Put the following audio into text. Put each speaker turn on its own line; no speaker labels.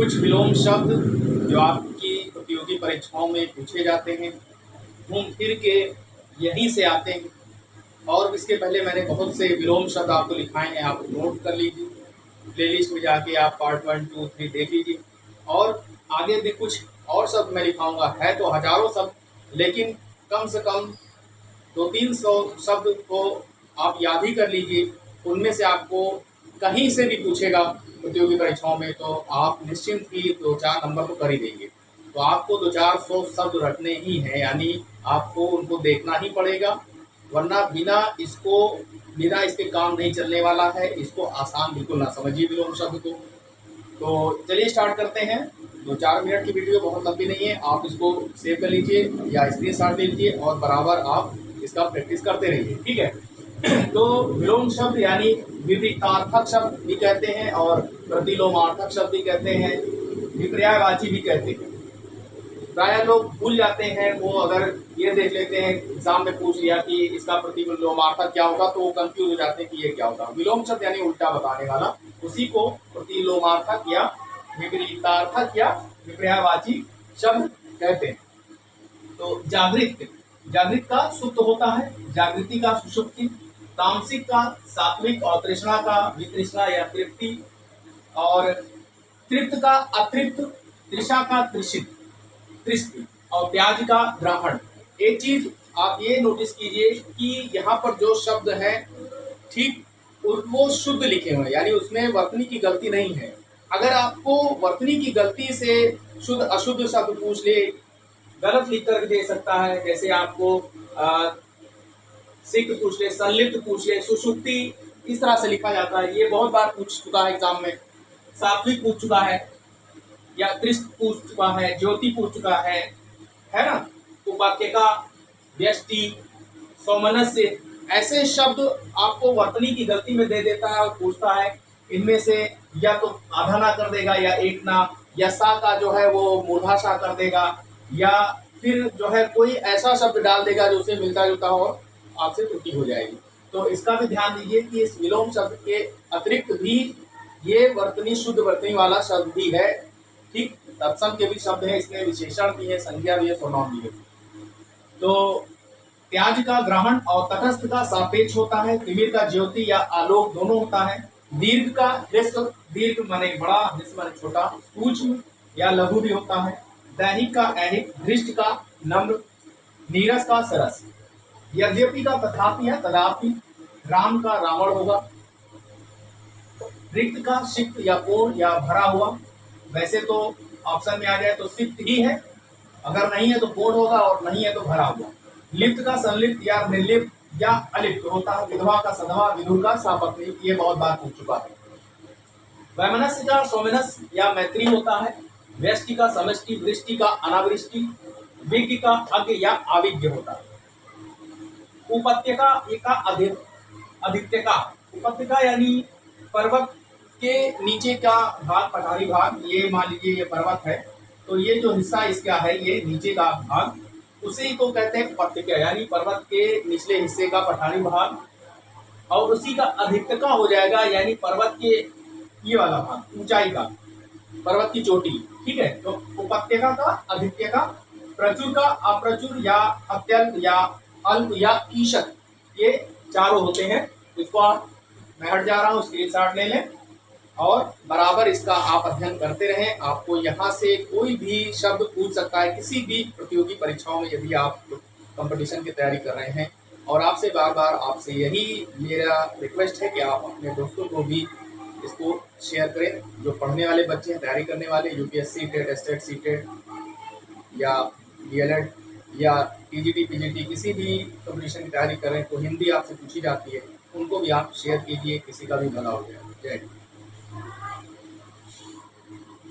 कुछ विलोम शब्द जो आपकी प्रतियोगी परीक्षाओं में पूछे जाते हैं, घूम फिर के यहीं से आते हैं। और इसके पहले मैंने बहुत से विलोम शब्द आपको लिखाए हैं, आप नोट कर लीजिए। प्लेलिस्ट में जाके आप पार्ट 1, 2, 3 देख लीजिए। और आगे भी कुछ और शब्द मैं लिखाऊंगा, है तो हजारों शब्द, लेकिन कम से कम 200-300 शब्द को आप याद ही कर लीजिए। उनमें से आपको कहीं से भी पूछेगा प्रतियोगी परीक्षाओं में, तो आप निश्चिंत ही 2-4 नंबर तो कर ही देंगे। तो आपको 200-400 शब्द रटने ही हैं, यानी आपको उनको देखना ही पड़ेगा, वरना बिना इसके काम नहीं चलने वाला है। इसको आसान बिल्कुल ना समझिए विलोम शब्द को। तो चलिए स्टार्ट करते हैं। 2-4 मिनट की वीडियो बहुत लंबी नहीं है, आप इसको सेव कर लीजिए या स्क्रीनशॉट ले लीजिए और बराबर आप इसका प्रैक्टिस करते रहिए, ठीक है। तो विलोम शब्द यानी विपरीतार्थक शब्द भी कहते हैं और प्रतिलोमार्थक शब्द भी कहते हैं, विपर्यायवाची भी कहते हैं। प्राय लोग भूल जाते हैं, वो अगर ये देख लेते हैं एग्जाम में पूछ लिया कि इसका प्रतिलोमार्थक क्या होगा, तो वो कंफ्यूज हो जाते हैं कि ये क्या होता है। विलोम शब्द यानी उल्टा बताने वाला, उसी को प्रतिलोमार्थक या विपरीतार्थक या विपर्यायवाची शब्द कहते हैं। तो जागृत का सुप्त होता है, जागृति का सुषुप्ति, तामसिक का सात्विक और तृष्णा का वितृष्णा या तृप्ति, और तृप्त का अतृप्त, तृषा का तृष्टि और त्याज का ग्रहण। एक चीज आप ये नोटिस कीजिए कि यहाँ पर जो शब्द है ठीक वो शुद्ध लिखे हुए हैं, यानी उसमें वर्तनी की गलती नहीं है। अगर आपको वर्तनी की गलती से शुद्ध अशुद्ध शब्द पूछ ले, गलत लिख कर दे सकता है। जैसे आपको सिक्त पूछ ले, संलिप्त पूछ ले, सुषुप्ति, इस तरह से लिखा जाता है। ये बहुत बार पूछ चुका है एग्जाम में। सात्विक पूछ चुका है या तृष्ट पूछ चुका है, ज्योति पूछ चुका है ना। उपात्यका, व्यष्टि, सौमनस्य, ऐसे शब्द आपको वर्तनी की गलती में दे देता है और पूछता है इनमें से या तो आधा ना कर देगा या एक ना, या सा का जो है वो मूर्धा सा कर देगा, या फिर जो है कोई ऐसा शब्द डाल देगा जो उसे मिलता जुलता हो, आपसे त्रुटि हो जाएगी। तो इसका भी ध्यान दीजिए कि इस विलोम शब्द के अतिरिक्त भी ये वर्तनी शुद्ध वर्तनी वाला शब्द भी है, ठीक। तत्सम के भी शब्द है, इसमें विशेषण भी है, संज्ञा भी है, सर्वनाम भी है। तो त्याज का ग्रहण और तटस्थ का सापेक्ष होता है, तिमिर का ज्योति या आलोक दोनों होता है। दीर्घ का ह्रस्व, दीर्घ माने बड़ा, ह्रस्व माने छोटा, सूक्ष्म या लघु भी होता है। दैहिक का ऐहिक, धृष्ट का नम्र, नीरस का सरस। यद्यपि का तथापि या तदापि, राम का रावण होगा। रिक्त का सिक्त या पूर्ण या भरा हुआ। वैसे तो ऑप्शन में आ जाए तो सिक्त ही है, अगर नहीं है तो पूर्ण होगा और नहीं है तो भरा हुआ। लिप्त का संलिप्त या निर्लिप्त या अलिप्त होता है। विधवा का सधवा, विधुर का सापत्नी, ये बहुत बार पूछ चुका है। वैमनस्य का सौमनस्य या मैत्री होता है। व्यष्टि का समष्टि, वृष्टि का अनावृष्टि, विज्ञ का अज्ञ या अविज्ञ होता है। उपत्यका का अधित्यका, उपत्यका यानी पर्वत के नीचे का भाग, पठारी भाग। ये मान लीजिए ये पर्वत है, तो ये जो हिस्सा इसका है ये नीचे का भाग, उसी को कहते हैं उपत्यका, यानी पर्वत के निचले हिस्से का पठारी भाग। और उसी का अधित्यका हो जाएगा, यानी पर्वत के ये वाला भाग, ऊंचाई का, पर्वत की चोटी, ठीक है। तो उपत्यका का, अधित्यका, प्रचुर का अप्रचुर या अत्यल्प या अल्प या ईशत, ये चारों होते हैं। इसको मैं हट जा रहा हूँ, स्क्रीनशॉट ले लें और बराबर इसका आप अध्ययन करते रहें। आपको यहाँ से कोई भी शब्द पूछ सकता है किसी भी प्रतियोगी परीक्षाओं में, यदि आप कंपटीशन की तैयारी कर रहे हैं। और आपसे बार बार आपसे यही मेरा रिक्वेस्ट है कि आप अपने दोस्तों को भी इसको शेयर करें, जो पढ़ने वाले बच्चे हैं, तैयारी करने वाले, यूपीएससी टेट, स्टेट, सीटेट या डीएलएड या टीजीटी, पीजीटी, किसी भी कंपटीशन की तैयारी करें तो हिंदी आपसे पूछी जाती है, उनको भी आप शेयर कीजिए, किसी का भी भला हो जाए। जय हिंद।